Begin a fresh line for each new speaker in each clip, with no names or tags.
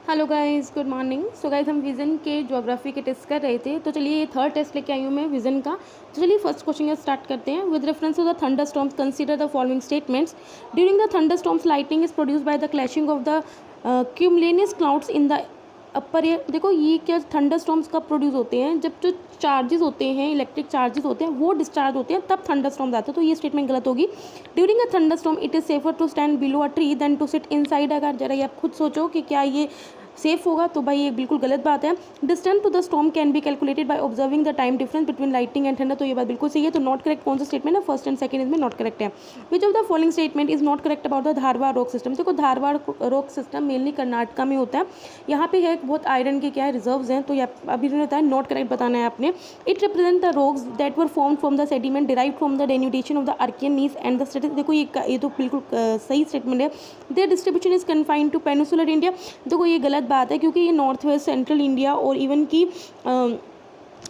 Hello guys, good morning. So guys, हम vision के geography के टेस्ट कर रहे थे। तो चलिए, ये थर्ड टेस्ट लेके आई हूँ मैं विज़न का। तो चलिए फर्स्ट क्वेश्चन स्टार्ट करते हैं। With reference to the thunder storms, consider the following statements. During the thunder storms, lightning is produce by the clashing of the cumulonimbus clouds in the upper air. देखो, ये क्या thunder storms कब produce होते हैं? जब जो charges होते हैं, इलेक्ट्रिक चार्जेस होते हैं, वो डिस्चार्ज होते हैं, तब थंडर स्टॉर्म्स आते हैं। तो ये स्टेटमेंट गलत होगी। During a thunder storm it is safer to stand below a tree than to sit inside. अगर जरा ये आप खुद सोचो कि क्या ये सेफ होगा, तो भाई ये बिल्कुल गलत बात है। Distance to the storm can be calculated by observing the time difference between lightning and thunder. तो ये बात बिल्कुल सही है। तो नॉट करेक्ट कौन सा स्टेटमेंट है? फर्स्ट एंड सेकंड इसमें नॉट करेक्ट है। Which of the following statement is not correct about the Dharwad rock system? देखो, Dharwad rock system mainly Karnataka में होता है। यहाँ पे है बहुत आयरन के क्या है रिजर्व्स हैं। तो ये अभी उन्होंने बताया, नॉट करेक्ट बताना है आपने। It represent the rocks that were formed from the sediment derived from the denudation of the Archaean gneiss and the status. देखो, ये तो बिल्कुल सही स्टेटमेंट है। Their distribution is confined to peninsular India. देखो, ये गलत बात है, क्योंकि ये नॉर्थ वेस्ट सेंट्रल इंडिया और इवन की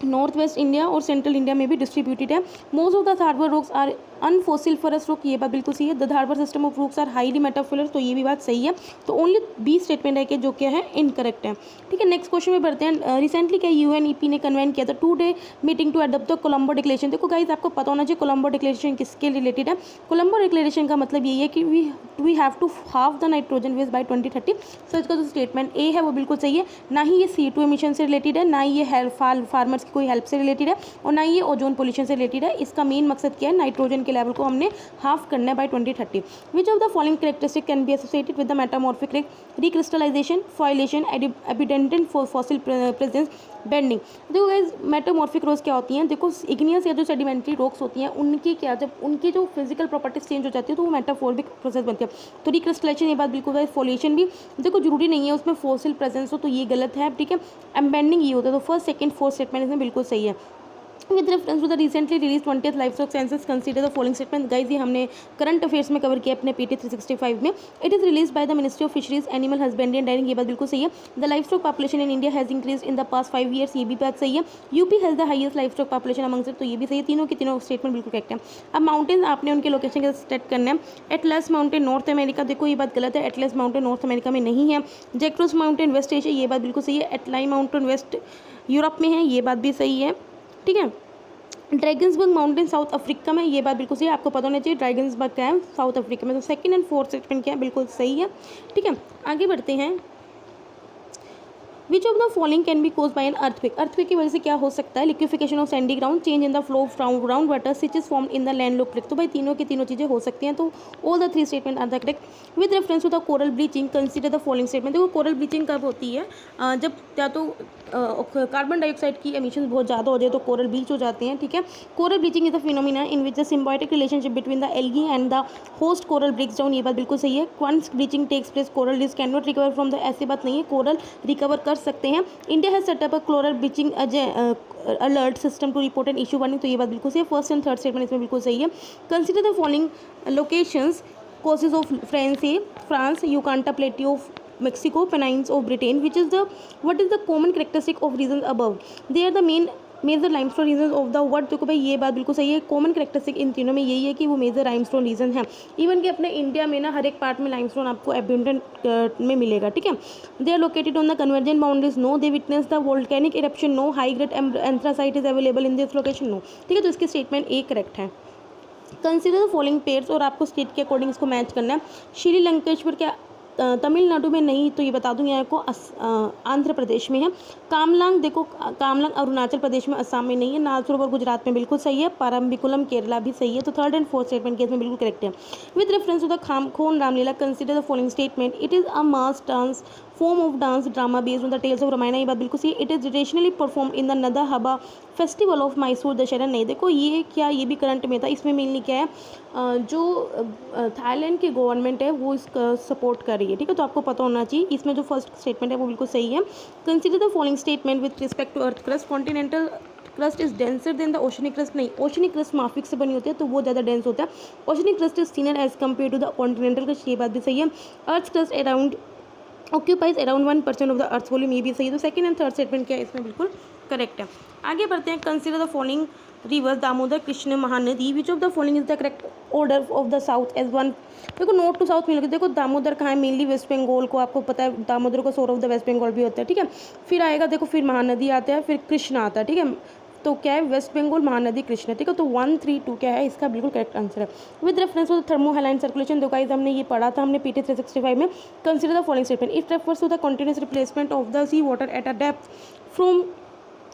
नॉर्थ वेस्ट इंडिया और सेंट्रल इंडिया में भी डिस्ट्रीब्यूटेड है। Most of the Dharwad rocks are अनफॉसिलफरस rock. ये बात बिल्कुल सही है। The Dharwad system of rocks are highly मेटाफिलर। तो ये भी बात सही है। तो ओनली बी स्टेटमेंट है कि जो क्या है इनकरेक्ट है। ठीक है, नेक्स्ट क्वेश्चन में बढ़ते हैं। रिसेंटली क्या यूएनईपी ने कन्वेंट किया था 2 day meeting to adopt the Colombo declaration. देखो गाइस, आपको पता होना चाहिए कोलंबो डिक्लेरेशन किसके रिलेटेड है। कोलंबो डिक्लेरेशन का मतलब यही है कि we have to half the nitrogen waste by 2030। So इसका जो स्टेटमेंट ए है वो बिल्कुल सही है। ना ही ये CO2 एमिशन से रिलेटेड है, ना ही ये फार्मर्स की कोई हेल्प से रिलेटेड है, और ना ही ये ओजोन पोल्यूशन से रिलेटेड है। इसका मेन मकसद क्या है? नाइट्रोजन के लेवल को हमने हाफ करना है by 2030। Which of the following characteristic can be associated with the metamorphic recrystallization, foliation, evident fossil presence, bending. देखो गाइस, मेटामॉर्फिक रॉक्स क्या होती हैं? देखो, इग्नियस या जो सेडिमेंट्री रॉक्स होती हैं, उनकी क्या, जब उनकी जो फिजिकल प्रॉपर्टीज चेंज हो जाती है तो वो मेटामॉर्फिक प्रोसेस बनती है। तो रिक्रिस्टलाइजेशन, ये बात बिल्कुल है। फॉलिएशन भी देखो जरूरी नहीं है उसमें फॉसिल प्रेजेंस हो, तो ये गलत है। ठीक है, एम्बेंडिंग ये होता है। तो फर्स्ट, सेकंड, फोर्थ स्टेटमेंट इसमें बिल्कुल सही है। With reference to the recently release 20th livestock census, consider the following statement. Guys, ये हमने करंट अफेयर्स में कवर किया अपने PT 365 में। It is release by the ministry of fisheries, animal husbandry and daring. ये बात बिल्कुल सही है। The livestock population in India has increase in the past 5 years। ये भी बात सही है। UP has the highest livestock population among, तो ये भी सही है। तीनों के तीनों स्टेटमेंट बिल्कुल करेक्ट है। अब माउंटेन आपने उनके लोकेशन के सेट करना है। एटलस माउंटेन नॉर्थ अमेरिका, देखो ये बात गलत है। एटलस माउंटेन नॉर्थ अमेरिका में नहीं है। जैक्रोस माउंटेन वेस्ट एशिया, ये बात बिल्कुल सही है। एटलाई माउंटेन वेस्ट यूरोप में है, ये बात भी सही है। ठीक है, ड्रैगन्सबर्ग माउंटेन साउथ अफ्रीका में, ये बात बिल्कुल सही है। आपको पता होना चाहिए ड्रैगन्सबर्ग क्या है, साउथ अफ्रीका में। तो सेकंड एंड फोर्थ स्टेटमेंट क्या है, बिल्कुल सही है। ठीक है, आगे बढ़ते हैं। Which of the following can be caused by an earthquake? Earthquake की वजह से क्या हो सकता है? Liquefaction of sandy ground, change in the flow of ground water, seiche is formed in the landlocked lake. तो भाई तीनों की तीनों चीज़ें हो सकती हैं। तो all the 3 statement are the correct. With reference to the coral bleaching, consider the following statement. देखो, कोरल ब्लीचिंग कब होती है? जब या तो कार्बन डाइऑक्साइड की एमिशन बहुत ज़्यादा हो जाए तो कोरल ब्लीच हो जाते हैं। ठीक है, coral bleaching is the phenomena in which the symbiotic relationship between the algae and the host coral breaks down. ये बात बिल्कुल सही है। Once bleaching takes place coral reefs can not recover from the, ऐसी बात नहीं है, कोरल रिकवर कर सकते हैं। India has set up a coral bleaching alert system to report an issue warning. तो ये बात बिल्कुल सही है। फर्स्ट एंड थर्ड स्टेटमेंट इसमें बिल्कुल सही है। Consider the following locations, Causses of France, यूकांटा plateau of Mexico, Pennines of Britain, what is the common characteristic of regions above? They are the major limestone region of the world. देखो भाई, ये बात बिल्कुल सही है। कॉमन कैरेक्टरिस्टिक इन तीनों में यही है कि वो मेजर लाइमस्टोन रीजन है। इवन कि अपने इंडिया में ना हर एक पार्ट में लाइमस्टोन आपको एबंडेंट में मिलेगा। ठीक है, they are located on the convergent boundaries, no. They witness the volcanic eruption, no. High grade anthracite is available in this location, no. ठीक है, तो इसकी स्टेटमेंट ए करेक्ट है। कंसिडर द फॉलोइंग पेयर्स, और आपको स्टेट के according इसको match करना है। श्रीलंकेश्वर क्या तमिलनाडु में नहीं, तो ये बता दूंगी आपको आंध्र प्रदेश में है। कामलांग, देखो कामलांग अरुणाचल प्रदेश में, असम में नहीं है। नालसरोवर गुजरात में बिल्कुल सही है। परम्बिकुलम केरला भी सही है। तो third and fourth statement case में बिल्कुल करेक्ट है। With reference to the Khon Ramlila, consider the following statement. It is a mass dance form of dance drama based on the tales of Ramayana. ये बात बिल्कुल सही है। It is traditionally perform in the Nada Habba festival of Mysore Dussehra. नहीं, देखो ये क्या, ये भी करंट में था। इसमें मेनली क्या है, जो थाईलैंड की गवर्नमेंट है वो इसका सपोर्ट कर रही है। ठीक है, तो आपको पता होना चाहिए। इसमें जो फर्स्ट स्टेटमेंट है वो बिल्कुल सही है। Consider the following statement with respect to earth crust. Continental crust is denser than the oceanic crust. नहीं, ओशनिक क्रस्ट माफिक से बनी होती है तो वो ज़्यादा डेंस होता है। Oceanic crust is thinner as compare to the continental crust, ये बात भी सही है। Earth crust around occupies around 1% of the earth volume, ये भी सही है। तो सेकंड एंड थर्ड स्टेटमेंट क्या है इसमें बिल्कुल करेक्ट है। आगे बढ़ते हैं। Consider the following river Damodar Krishna Mahanadi, which of the following is the correct order of the south as one. देखो नॉर्थ टू साउथ मिलोगे, देखो दामोदर कहाँ है, मेनली वेस्ट बंगाल को, आपको पता है दामोदर को सोर ऑफ द वेस्ट बंगाल भी होता है, ठीक है। फिर आएगा देखो, फिर महानदी आता है, फिर कृष्ण आता है, ठीक है। तो क्या है, वेस्ट बंगाल, महानदी, कृष्ण, ठीक है। तो 1, 3, 2 क्या है इसका बिल्कुल करेक्ट आंसर है। With reference to the thermohaline circulation, देखो गाइस हमने ये पढ़ा था, हमने PT 365 में। Consider the following statement, it refers to the continuous replacement of the sea water at a depth from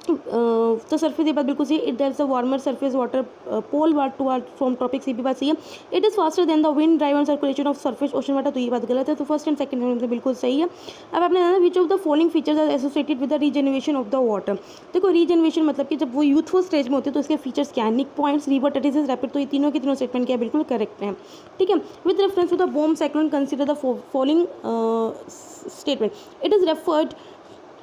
to surface, ये बात बिल्कुल सही है। It drives the warmer surface water pole ward to ward from tropics, ये भी बात सही है। It is faster than the wind driven circulation of surface ocean water, तो ये बात गलत है। तो फर्स्ट एंड सेकंड से बिल्कुल सही है। अब आपने जाना which of the following features are associated with the regeneration of the water. देखो रीजनरेशन मतलब कि जब वो यूथफुल स्टेज में होते हैं तो इसके फीचर्स क्या है, निक पॉइंट्स, रिवर टर्टिसेस, रैपिड, तो ये तीनों के तीनों स्टेटमेंट क्या बिल्कुल करेक्ट है, ठीक है। With reference to the bomb cyclone, consider the following statement, it is referred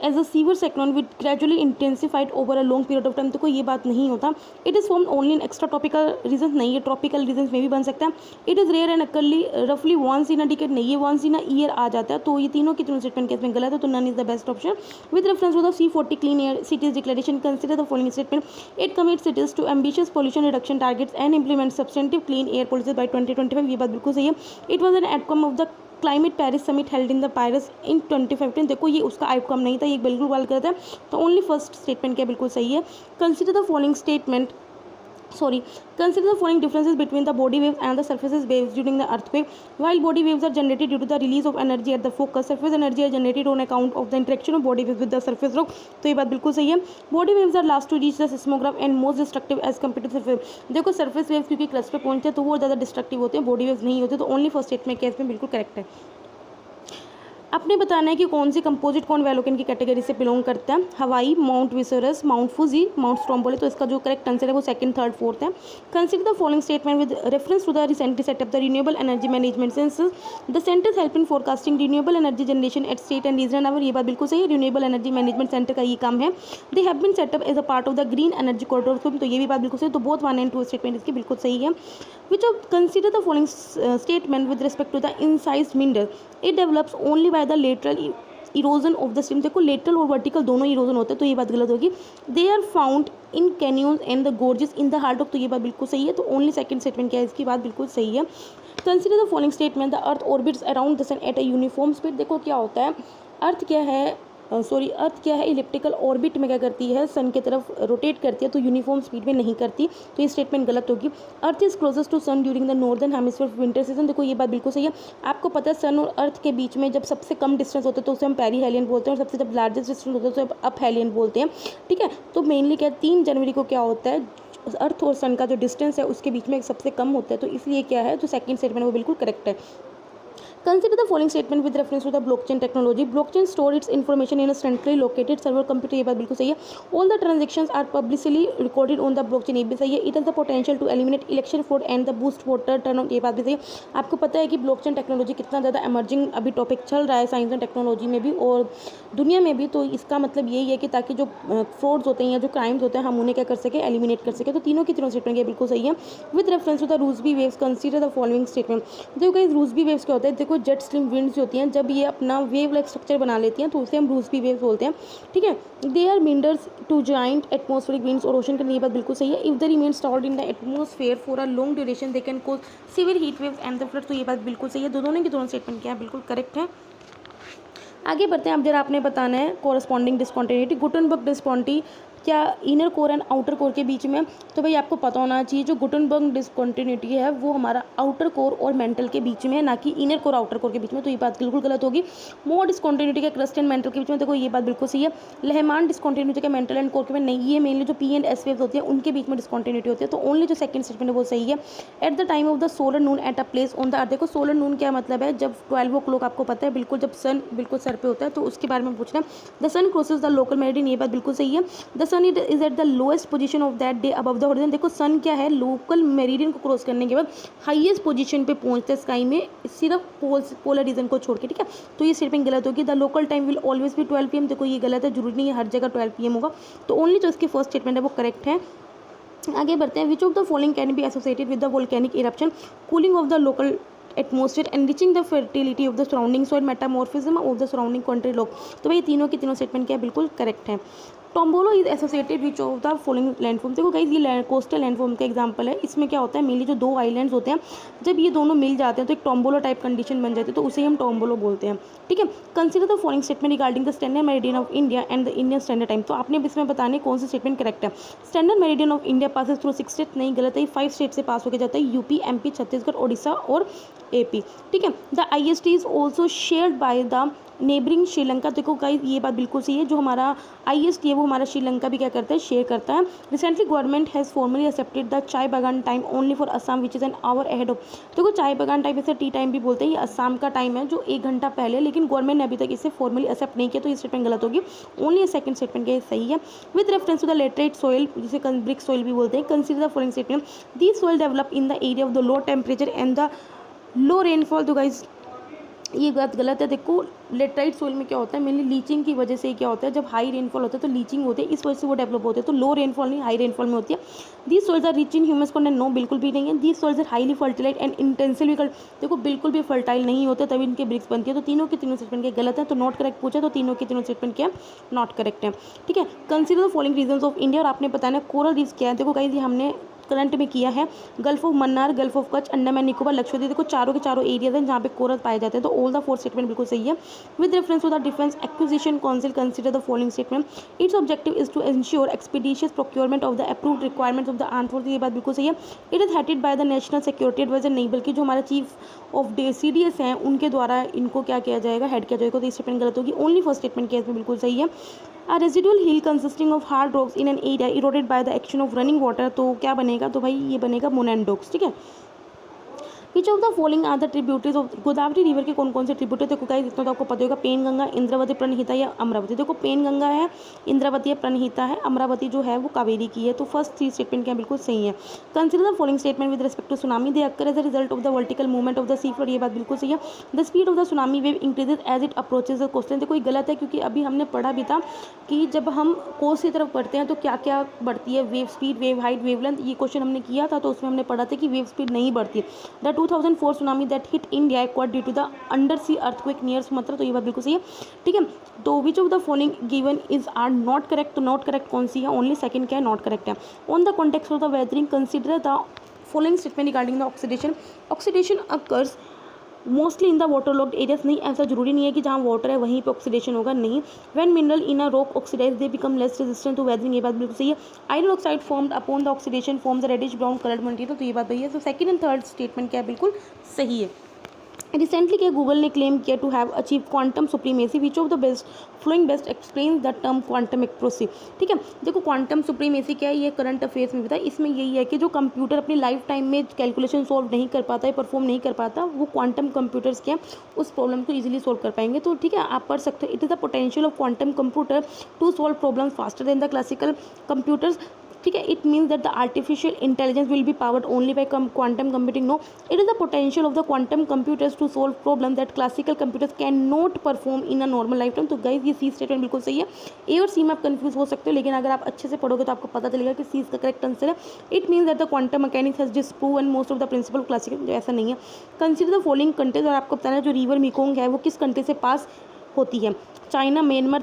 as a severe cyclone with gradually intensified over a long period of time, तो कोई ये बात नहीं होता। It is form only in extra tropical region, नहीं है, tropical region में भी बन सकता है। It is rare and occurs रफली वंस इन अ डिकेड, नहीं है, वंस इन अ ईयर आ जाता है। तो ये तीनों की तीनों स्टेटमेंट केस में गलत है, तो none is the best option. With reference to the C40 clean air cities declaration, consider the following statement, it commits cities to ambitious pollution reduction targets and implement substantive clean air policy by 2025, ये बात बिल्कुल सही है। It was an outcome of the climate Paris summit held in the Paris in 2015, देखो ये उसका outcome नहीं था, ये बिल्कुल गलत करता है। तो ओनली फर्स्ट स्टेटमेंट क्या बिल्कुल सही है। Consider the following statement, consider the following differences between the body waves and the surface waves during the earthquake. While body waves are generated due to the release of energy at the focus, surface energy are generated on account of the interaction of body waves with the surface rock, तो ये बात बिल्कुल सही है। body waves are last to reach the seismograph and most destructive as compared to surface, देखो surface waves क्योंकि crust पे पहुंचते हैं तो वो ज़्यादा डिस्ट्रक्टिव होते हैं, body waves नहीं होते, तो ओनली फर्स्ट स्टेटमेंट केस में बिल्कुल करेक्ट है। आपने बताना है कि कौन सी कंपोजिट कौन वैलोकेन की कैटेगरी से बिलोंग करता है, हवाई, माउंट विसरस, माउंट फुजी, माउंट स्ट्रोम्बोले, तो इसका जो करेक्ट आंसर है वो सेकंड, थर्ड, फोर्थ है। Consider the following statement with reference to the recently setup the renewable energy management centres, the centres help in forecasting renewable energy generation at state and regional level, ये बात बिल्कुल सही है। Renewable energy management centre का ये काम है। They have been set up as a part of the green energy corridor, तो ये भी बात बिल्कुल सही है। तो बोथ 1 and 2 स्टेटमेंट इसकी बिल्कुल सही है। Which of consider the following statement with respect to the incised mineral, it develops only by the lateral erosion of the stream, देखो लेटरल और वर्टिकल दोनों इरोजन होते हैं, तो ये बात गलत होगी। They are found in canyons and the gorges in the heart of, तो ये बात बिल्कुल सही है। तो ओनली सेकंड स्टेटमेंट क्या है, इसकी बात बिल्कुल सही है। Consider the following statement, the earth orbits around the sun at a uniform speed, देखो क्या होता है, अर्थ क्या है, अर्थ क्या है, इलिप्टिकल ऑर्बिट में क्या करती है, सन की तरफ रोटेट करती है, तो यूनिफॉर्म स्पीड में नहीं करती, तो ये स्टेटमेंट गलत होगी। Earth is closest to sun during the northern hemisphere winter season, देखो ये बात बिल्कुल सही है। आपको पता है सन और अर्थ के बीच में जब सबसे कम डिस्टेंस होता है तो उसे हम पेरीहेलियन बोलते हैं, और सबसे जब लार्जेस्ट डिस्टेंस होता है तो उसे अपहेलियन बोलते हैं, ठीक है। तो मेनली क्या 3 जनवरी को क्या होता है, अर्थ और सन का जो डिस्टेंस है उसके बीच में सबसे कम होता है, तो इसलिए क्या है, जो सेकंड स्टेटमेंट वो बिल्कुल करेक्ट है। Consider the following statement with reference to the blockchain technology. Blockchain store its information in a centrally located server computer, ये बात बिल्कुल सही है। All the transactions are publicly recorded on the blockchain, ये भी सही है। It has the potential to eliminate election fraud and the boost voter turnout, ये बात भी सही है। आपको पता है कि ब्लॉकचेन टेक्नोलॉजी कितना ज़्यादा एमर्जिंग अभी टॉपिक चल रहा है साइंस एंड टेक्नोलॉजी में भी और दुनिया में भी, तो इसका मतलब यही है कि ताकि जो फ्रॉड्स होते हैं या जो क्राइम्स होते हैं हम उन्हें क्या कर सके, एलिमिनेट कर सके, तो तीनों की तीनों स्टेटमेंट ये बिल्कुल सही है। With reference to the Rossby waves, consider the following statement, देखो गाइस रूसबी वेव्स क्या होता है, देखो जेट स्ट्रीम विंड्स होती हैं, जब ये अपना वेव लाइक स्ट्रक्चर बना लेती हैं तो उसे हम रूसबी वेव्स बोलते हैं, ठीक है। They are meanders to joint atmospheric winds और ओशन के लिए बात बिल्कुल सही है। If they remain stored in the atmosphere for a long duration they can cause severe heat waves and the flood, तो ये बात बिल्कुल सही है। दोनों की दोनों स्टेटमेंट क्या है, बिल्कुल करेक्ट है। आगे बढ़ते हैं। अब जरा आपने बताना है कोरस्पॉन्डिंग डिस्कॉन्टिन्यूटी, गुटनबर्ग डिस्कॉन्टी क्या inner core and outer core के बीच में, तो भाई आपको पता होना चाहिए जो गुटनबर्ग डिस्कॉन्टिन्यूटी है वो हमारा आउटर कोर और मेंटल के बीच में है, ना कि इनर कोर आउटर कोर के बीच में, तो ये बात बिल्कुल गलत होगी। मोर डिस्कॉन्टिन्यूटी का क्रस्ट एंड मेंटल के बीच में, देखो ये बात बिल्कुल सही है। लहमान डिस्कॉन्टिन्यूटी का मेंटल एंड कोर के में नहीं है, मेनली जो पी एंड एस वेव्स होती है उनके बीच में डिस्कॉन्टिन्यूटी होती है, तो ओनली जो सेकंड स्टेटमेंट है वो सही है। At the time of the solar Noon at a place on the earth, देखो सोलर नून क्या मतलब है, जब 12 o'clock आपको पता है बिल्कुल जब सन बिल्कुल सर पे होता है, तो उसके बारे में पूछना है। The sun crosses the local meridian, ये बात बिल्कुल सही है। The sun is at the lowest position of that day above the horizon, देखो सन क्या है, लोकल मेरिडियन को क्रॉस करने के बाद हाईएस्ट पोजीशन पे पहुंचते हैं स्काई में, सिर्फ पोलर रीजन को छोड़ के, ठीक है। तो ये स्टेटमेंट गलत होगी। The local time will always be 12 PM, देखो ये गलत है, जरूरी नहीं है हर जगह 12 PM होगा, तो ओनली जो इसकी फर्स्ट स्टेटमेंट है वो करेक्ट है। आगे बढ़ते हैं। Which of the following can be associated with the volcanic eruption, cooling of the local atmosphere, enriching the fertility of the surrounding soil, metamorphism of the surrounding country लोग। तो भाई तीनों की तीनों स्टेटमेंट क्या है, बिल्कुल करेक्ट है। Tombolo is associated which of the following landform. देखो गाइस ये कोस्टल लैंडफॉर्म का एग्जांपल है। इसमें क्या होता है, मेनली जो दो आइलैंड्स होते हैं जब ये दोनों मिल जाते हैं तो एक टोम्बोलो टाइप कंडीशन बन जाती है, तो उसे हम टोम्बोलो बोलते हैं। ठीक है, consider the following statement regarding the standard meridian of India and the Indian standard time. तो आपने अब इसमें बताने कौन सी स्टेटमेंट करेक्ट है। Standard meridian of India passes through 6 state, नहीं गलत है, 5 स्टेट से पास होकर जाता है, यूपी, एमपी, छत्तीसगढ़, ओडिशा और एपी। ठीक है, the IST is also shared by the neighbouring Sri Lanka. देखो गाइस ये बात बिल्कुल सही है, जो हमारा IST है वो हमारा श्रीलंका भी क्या करता है, शेयर करता है। Recently government has formally accepted the चाय बागान time only for Assam which is an hour ahead of. देखो चाय बागान टाइम इसे टी टाइम भी बोलते हैं, ये असम का टाइम है जो 1 घंटा पहले, लेकिन गवर्नमेंट ने अभी तक इसे फॉर्मली एक्सेप्ट नहीं किया, तो ये स्टेटमेंट गलत होगी। ओनली सेकंड स्टेटमेंट क्या सही है। With reference to the laterite soil, जिसे ब्रिक सोइल भी बोलते हैं, consider the following statement. These soil develop in the area of the low temperature and the low rainfall. तो गाइज ये बात गलत है। देखो लेटराइट सोइल में क्या होता है, मेनली लीचिंग की वजह से क्या होता है, जब हाई रेनफॉल होता है तो लीचिंग होती है, इस वजह से वो डेवलप होते हैं। तो लो रेनफॉल नहीं, हाई रेनफॉल में होती है। These soils are rich in humus content, no बिल्कुल भी नहीं है। These soils are highly fertilize and intensively देखो बिल्कुल भी फर्टाइल नहीं होते, तभी इनके ब्रिक्स बनती है। तो तीनों के तीनों स्टेटमेंट क्या गलत है, तो नॉट करेक्ट पूछा, तो तीनों के तीनों स्टेटमेंट क्या नॉट करेक्ट है। ठीक है, consider the following reasons of India, और आपने बताना कोरल रीफ्स क्या है। देखो गाइस ये हमने करंट में किया है, gulf of Mannar, gulf of Kutch, Andaman Nicobar, Lakshadweep, देखो चारों के चारों एरियाज हैं जहाँ पे कोरल पाए जाते हैं। तो ऑल द 4 स्टेटमेंट बिल्कुल सही है। With reference to the defence acquisition council, consider the following statement. Its objective is to ensure expeditious procurement of the approved requirements of the armed force. ये बात बिल्कुल सही है। It is headed by the national security advisor, नहीं बल्कि जो हमारा chief of CDS हैं उनके द्वारा इनको क्या किया जाएगा, हेड किया जाएगा। तो ये स्टेटमेंट गलत होगी। ओनली फर्स्ट स्टेटमेंट क्या इसमें बिल्कुल सही है। A residual hill consisting of hard rocks in an area eroded by the action of running water, तो क्या बनेगा, तो भाई ये बनेगा मोनैंडोक्स। ठीक है, which of the following are the tributaries of Godavari river के कौन कौन से ट्रिब्यूटरी। देखो गाइस इतना तो आपको पता होगा, पेन गंगा, इंद्रावती, प्रणहिता या अमरावती। देखो पेन गंगा है, इंद्रावती है, प्रणहिता है, अमरावती जो है वो कावेरी की है। तो फर्स्ट 3 स्टेटमेंट क्या बिल्कुल सही है। Consider the following statement with respect to tsunami, they occur as a result of the vertical movement of the sea floor. ये बात बिल्कुल सही है। The speed of the tsunami wave increases as it approaches the coastline. देखो ये गलत है, क्योंकि अभी हमने पढ़ा भी था कि जब हम कोस्ट की तरफ बढ़ते हैं तो क्या क्या बढ़ती है, wave speed, wave height, wave length. ये क्वेश्चन हमने किया था, तो उसमें हमने पढ़ा था कि वेव स्पीड नहीं बढ़ती। The 2004 tsunami that hit India occurred due to the undersea earthquake near Sumatra। तो ये बात बिल्कुल सही है। ठीक है, तो which of the following given is are not correct. तो नॉट करेक्ट कौन सी है, ओनली सेकंड क्या है, नॉट करेक्ट है। On the context of the weathering, consider the following statement regarding the oxidation. Oxidation occurs mostly in the water locked areas, नहीं ऐसा जरूरी नहीं है कि जहाँ वाटर है वहीं पे ऑक्सीडेशन होगा, नहीं। When mineral in a rock oxidise they become less resistant to weathering, ये बात बिल्कुल सही है। Iron oxide formed upon the oxidation forms the reddish brown coloured material, तो ये बात सही है। तो सेकंड एंड थर्ड स्टेटमेंट क्या है, बिल्कुल सही है। रिसेंटली क्या गूगल ने क्लेम किया to have achieve quantum supremacy, which of the best following best explain the term quantum accuracy. ठीक है, देखो क्वांटम सुप्रीमेसी क्या है, ये करंट अफेयर्स में बताया। इसमें यही है कि जो कंप्यूटर अपनी लाइफ टाइम में कैलकुलेशन सॉल्व नहीं कर पाता है, परफॉर्म नहीं कर पाता, वो क्वांटम कंप्यूटर्स क्या उस प्रॉब्लम को इजीली सॉल्व कर पाएंगे। तो ठीक है, आप पढ़ सकते हो। It is the potential of quantum computer to solve problems faster than the classical computers. ठीक है, it means that the artificial intelligence will be powered only by quantum computing, no. It is the potential of the quantum computers to solve problem that classical computers can not perform in a normal life time. तो guys ये C statement बिल्कुल सही है। ए और सी में आप confuse हो सकते हो, लेकिन अगर आप अच्छे से पढ़ोगे तो आपको पता चलेगा कि सी इसका करेक्ट आंसर है। It means that the quantum mechanics has disproven most of the principle classical, जो ऐसा नहीं है। कंसीडर द फॉलोइंग कंट्रीज, और आपको बताना है जो रिवर मेकोंग है वो किस कंट्री से पास होती है। China, Myanmar,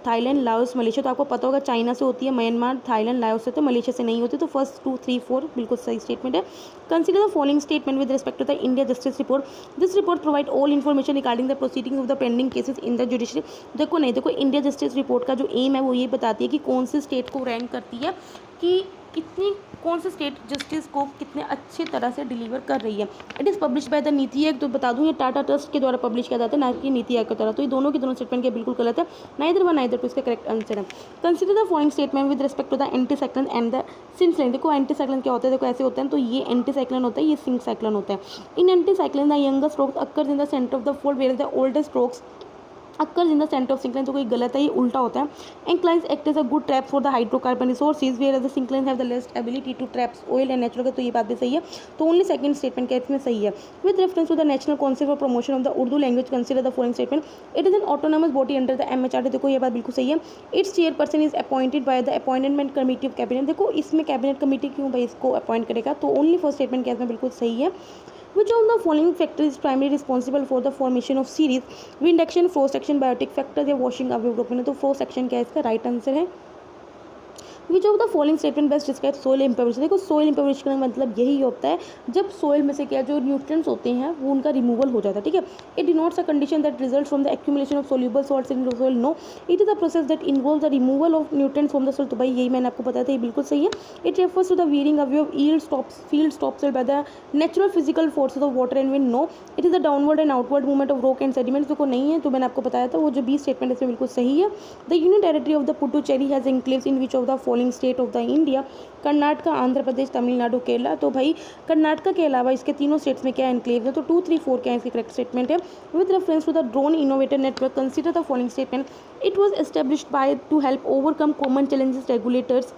Thailand, Laos, Malaysia. तो आपको पता होगा चाइना से होती है, म्यांमार, थाईलैंड, लाओस से, तो मलेशिया से नहीं होती। तो फर्स्ट 2, 3, 4 बिल्कुल सही स्टेटमेंट है। Consider the following statement with respect to the India justice report. This report provide all information regarding the proceedings of the pending cases in the judiciary. देखो नहीं, देखो इंडिया जस्टिस रिपोर्ट का जो M है वो ये बताती है कि कौन सी स्टेट को रैंक करती है कि कितनी कौन से स्टेट जस्टिस को कितने अच्छी तरह से डिलीवर कर रही है। It is publish by the NITI Aayog. तो बता दूं ये टाटा ट्रस्ट के द्वारा पब्लिश किया जाता है, ना कि नीति आयोग की तरह। तो ये दोनों के दोनों स्टेटमेंट के बिल्कुल गलत है। नाइदर वन नाइदर टू इसका करेक्ट आंसर है। Consider the following statement with respect to the anti cyclone and the sink cyclone. देखो एंटी साइक्लोन क्या होता है, देखो ऐसे होता है, तो ये एंटी साइक्लोन होता है, ये सिंक साइक्लोन होता है। In anti cyclone the youngest strokes occurs in the centre of the fold, where the oldest strokes occurs in the centre of syncline. तो कोई गलत है, ये उल्टा होता है। Inclines act as a good trap for the hydrocarbon resources, where the syncline have the least ability to traps oil and natural gas. तो ये बात भी सही है। तो ओनली सेकंड स्टेटमेंट क्या इसमें सही है। With reference to the national council for promotion of the Urdu language, consider the following statement. It is an autonomous body under the MHRD। देखो ये बात बिल्कुल सही है। Its chairperson is appointed by the appointment committee of cabinet. देखो इसमें cabinet committee क्यों भाई इसको अपॉइंट करेगा, तो ओनली फर्स्ट स्टेटमेंट क्या इसमें बिल्कुल सही है। Which of the following factor is primary responsible for the formation of series, wind action, frost action, biotic factors या वॉशिंग अवे ग्रुप। तो फ्रोस्ट एक्शन क्या है इसका राइट आंसर है। Which of the following statement best describe soil impoverishment. देखो soil इम्पोवेशन का मतलब यही होता है जब सोइल में से क्या जो न्यूट्रिएंट्स होते हैं वो उनका रिमूवल हो जाता है, ठीक है। It denotes a condition that result from the accumulation of soluble salts in soil. No, it is a process that involve the removal of nutrients from the soil. तो भाई यही मैंने आपको बताया था, ये बिल्कुल सही है। It refers to the wearing away of yield stops field stop soil by the natural physical forces of water and wind. No, it is the downward and outward movement of rock and sediments. देखो नहीं है, तो मैंने आपको बताया था वो जो 20 स्टेटमेंट इसमें बिल्कुल सही है। The union territory of the Puducherry has enclaves in which of the following state of the India, Karnataka, Andhra Pradesh, Tamil Nadu, Kerala. तो भाई कर्नाटक के अलावा इसके तीनों स्टेट्स में क्या एनक्लेव है, तो 2, 3, 4 क्या इसकी करेक्ट स्टेटमेंट है। With reference to the drone innovator network consider the following statement, it was established by to help overcome common challenges regulators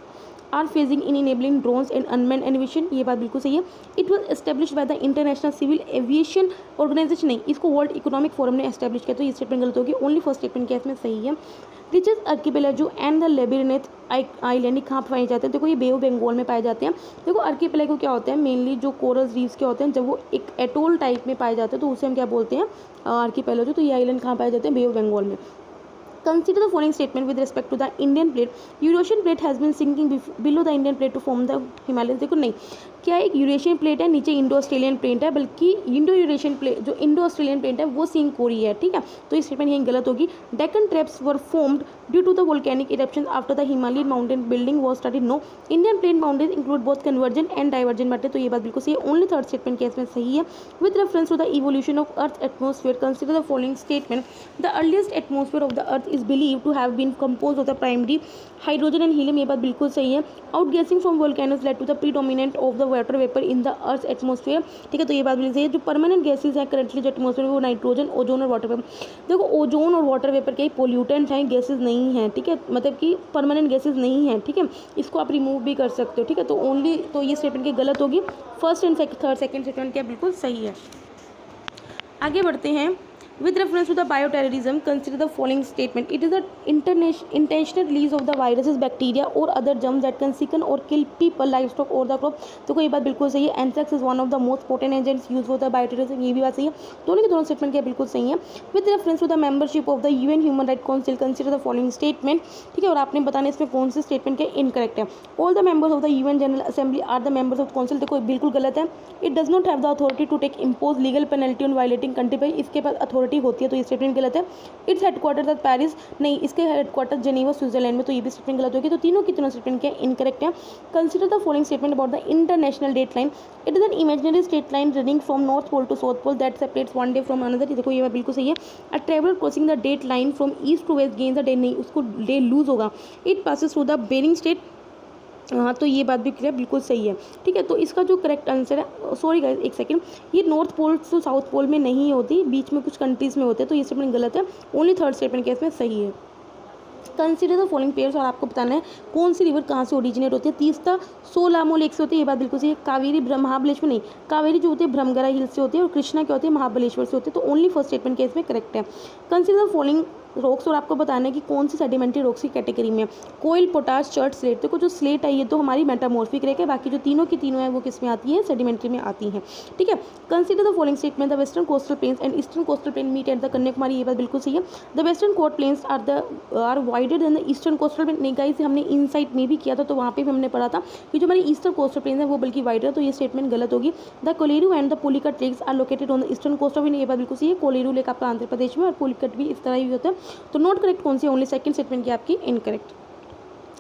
are facing in enabling drones and unmanned aviation. ये बात बिल्कुल सही है। It was established by the international civil aviation organisation, नहीं, इसको world economic forum ने establish किया। तो ये स्टेटमेंट गलत होगी, ओनली फर्स्ट स्टेटमेंट क्या इसमें सही है। Ritchie's archipelago and the labyrinth island कहाँ पाए जाते हैं, देखो ये बे ऑफ बंगाल में पाए जाते हैं। देखो आर्किपेलागो क्या होता है, मेनली जो कोरल रीफ्स के होते हैं, जब वो एक एटोल टाइप में पाए जाते हैं तो उसे हम क्या बोलते हैं, आर्किपेलागो। तो ये आइलैंड कहाँ पाए जाते हैं, बे ऑफ बंगाल में। Consider the following statement with respect to the Indian plate. Eurasian plate has been sinking below the Indian plate to form the Himalayas. देखो नहीं, क्या एक यूरेशियन प्लेट है, नीचे इंडो ऑस्ट्रेलियन प्लेट है, बल्कि इंडो यूरेशियन प्लेट जो Indo Australian plate है वो सिंक हो रही है, ठीक है। तो ये स्टेटमेंट यहीं गलत होगी। Deccan traps were formed due to the volcanic eruption after the Himalayan mountain building was started. No, Indian plane boundaries include both convergent and divergent bate. तो ये बात बिल्कुल सही है, ओनली थर्ड स्टेटमेंट क्या इसमें सही है। With reference to the evolution of earth atmosphere consider the following statement, the earliest atmosphere of the earth is believe to have been compose of the primary hydrogen and helium. ये बात बिल्कुल सही है। Outgassing from volcanoes led to the predominant of the water vapour in the earth atmosphere, ठीक है। तो ये बात बिल्कुल सही है। जो परमानेंट गैसेज हैं करंटली जो एटमोस्फेयर में वो नाइट्रोजन, ओजोन और वाटर वेपर। देखो ओजोन और वाटर वेपर के पोल्यूटेंट हैं, गैसेज नहीं हैं, ठीक है, मतलब कि परमानेंट गैसेज नहीं हैं, ठीक है। इसको आप रिमूव भी कर सकते हो, ठीक है। तो ओनली तो ये स्टेटमेंट की गलत होगी, first and third second statement क्या बिल्कुल सही है। आगे बढ़ते हैं। With reference to the bioterrorism, consider the following statement. It is the intentional release of the viruses, bacteria or other germs that can sicken or kill people, livestock or the crop. तो कोई बात बिल्कुल सही है। Anthrax is one of the most potent agents used for the bioterrorism. ये भी बात सही है। दोनों के दोनों स्टेटमेंट क्या बिल्कुल सही है। With reference to the membership of the UN Human Rights Council, consider the following statement. ठीक है, और आपने बताना इसमें कौन से स्टेटमेंट के इनकरेक्ट है। All the members of the UN General Assembly are the members of the council। देखो बिल्कुल गलत है। It does not have the authority to take impose legal penalty on violating country by, इसके पास authority होती है, तो ये स्टेटमेंट गलत है। इट्स हेडक्वार्टर एट पेरिस, नहीं, इसके हेडक्वार्टर जेनेवा स्विट्जरलैंड में, तो ये भी स्टेटमेंट गलत होगी। तो तीनों की तीनों स्टेटमेंट क्या इनकरेक्ट है। Consider the following statement about the international date line. It is an imaginary straight line running from north pole to south pole that separates one day from another. देखो ये बात बिल्कुल सही है। A traveller crossing the date line from east to west gains the day, नहीं, उसको day lose होगा। It passes through the Bering strait, हाँ, तो ये बात भी क्लियर बिल्कुल सही है, ठीक है। तो इसका जो करेक्ट आंसर है, सॉरी गाइस एक सेकंड, ये north pole to south pole में नहीं होती, बीच में कुछ कंट्रीज़ में होते हैं, तो ये स्टेटमेंट गलत है। ओनली थर्ड स्टेटमेंट क्या इसमें सही है। कंसीडर द फॉलोइंग पेयर्स, और आपको बताना है कौन सी रिवर कहाँ से ओरिजिनेट होती है। तीस्ता सोलामो लेक से होती है, ये बात बिल्कुल सही है। कावेरी महाबलेश्वर, नहीं, कावेरी जो होती है ब्रह्मगरा हिल से होती है, और कृष्णा क्या होती है महाबलेश्वर से होती है। तो ओनली फर्स्ट स्टेटमेंट क्या इसमें करेक्ट है। कंसीडर द फॉलोइंग रॉक्स, और आपको बताना है कि कौन सी सेडिमेंट्री रॉक्स की कैटेगरी में। कोयल, पोटाश, चर्ट, स्लेट। देखो जो स्लेट है ये तो हमारी मेटामॉर्फिक रॉक है, बाकी जो तीनों की तीनों है वो किस में आती है, सेडिमेंट्री में आती हैं, ठीक है। Consider the following statement, the western coastal plains and eastern coastal plain meet at the Kanyakumari, ये बात बिल्कुल सही है। The western coast plains are wider than the eastern coastal plain, नहीं गाइस हमने इनसाइट में भी किया था, तो वहाँ पे भी हमने पढ़ा था कि जो हमारी ईस्टर्न कोस्टल प्लेन है वो बल्कि वाइडर है, तो ये स्टेटमेंट गलत होगी। The Kolleru and the Pulicat lakes are located on the eastern coast of India, ये बात बिल्कुल सही है। कोलेरू लेक आपका आंध्र प्रदेश में और पुलिकट भी इस तरह ही होता है, तो नॉट करेक्ट कौन सी, ओनली सेकंड स्टेटमेंट की आपकी इनकरेक्ट।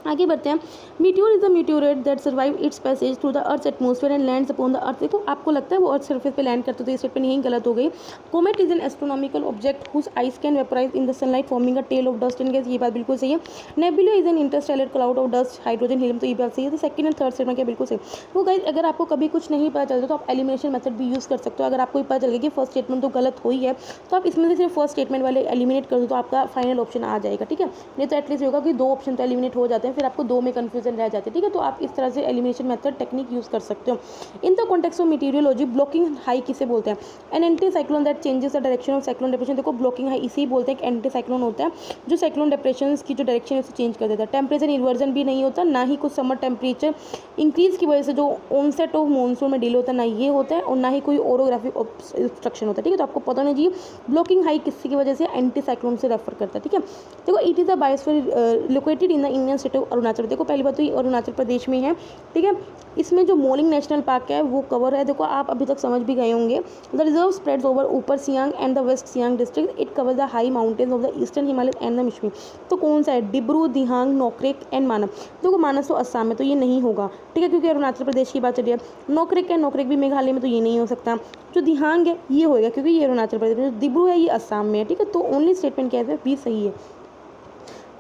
आगे बढ़ते हैं। Meteor is the meteorite that survive it's passage through the earth atmosphere and lands upon the earth. देखो आपको लगता है वो अर्थ सरफेस पे लैंड करते, तो ये स्टेटमेंट यहीं गलत हो गई। Comet is an astronomical object whose ice can vaporise in the sunlight forming a tail of dust and gas, ये बात बिल्कुल सही है। Nebula is an interstellar cloud of dust, hydrogen, helium, तो ये बात सही है। तो सेकंड एंड थर्ड स्टेटमेंट क्या बिल्कुल सही। वो गाइस अगर आपको कभी कुछ नहीं पता चलता तो आप एलिमिनेशन मेथड भी यूज़ कर सकते हो। अगर आपको पता चल गया कि फर्स्ट स्टेटमेंट तो गलत हुई है, तो आप इसमें से सिर्फ फर्स्ट स्टेटमेंट वाले एलिमिनेट कर दो, तो आपका फाइनल ऑप्शन आ जाएगा, ठीक है। नहीं तो एटलीस्ट होगा कि दो ऑप्शन तो एलिमिनेट हो जाते हैं, हैं, फिर आपको 2 में कन्फ्यूजन रह जाती है, ठीक है। तो आप इस तरह से एलिमिनेशन मेथड टेक्निक यूज़ कर सकते हो। In the context of meteorology blocking high किसे बोलते हैं? An anti cyclone that changes the direction of cyclone depression. देखो ब्लॉकिंग हाई इसी बोलते हैं कि एंटी साइक्लोन होता है जो साइक्लोन डिप्रेशन की जो डायरेक्शन है उसे चेंज कर देता है। टेम्परेचर इन्वर्जन भी नहीं होता, ना ही कुछ समर टेम्परेचर इंक्रीज की वजह से जो ऑनसेट ऑफ मॉनसून में डिले होता है, ना ये होता है, और ना ही कोई ओरोग्राफिक ऑब्स्ट्रक्शन होता है, ठीक है। तो आपको पता होना चाहिए ब्लॉकिंग हाई किसकी वजह से एंटी साइक्लोन से रेफर करता है, ठीक है। देखो it is the biosphere located in the Indian state of Arunachal. देखो पहली बात तो ये अरुणाचल प्रदेश में है, ठीक है। इसमें जो मोलिंग नेशनल पार्क है वो कवर है, देखो आप अभी तक समझ भी गए होंगे। द रिजर्व स्प्रेड्स ओवर ऊपर Siang and the west Siang district. It cover the high mountains of the eastern Himalaya and the Mishmi. तो कौन सा है? डिब्रू, दिहांग, नोकरेक एंड मानस। देखो मानस तो असम में, तो ये नहीं होगा, ठीक है, क्योंकि अरुणाचल प्रदेश की बात चल रही है। नोकरेक भी मेघालय में, तो ये नहीं हो सकता। जो दिहांग है ये होएगा क्योंकि ये अरुणाचल प्रदेश में। जो डिब्रू है ये असम में है, ठीक है। तो ओनली स्टेटमेंट क्या है? बी सही है।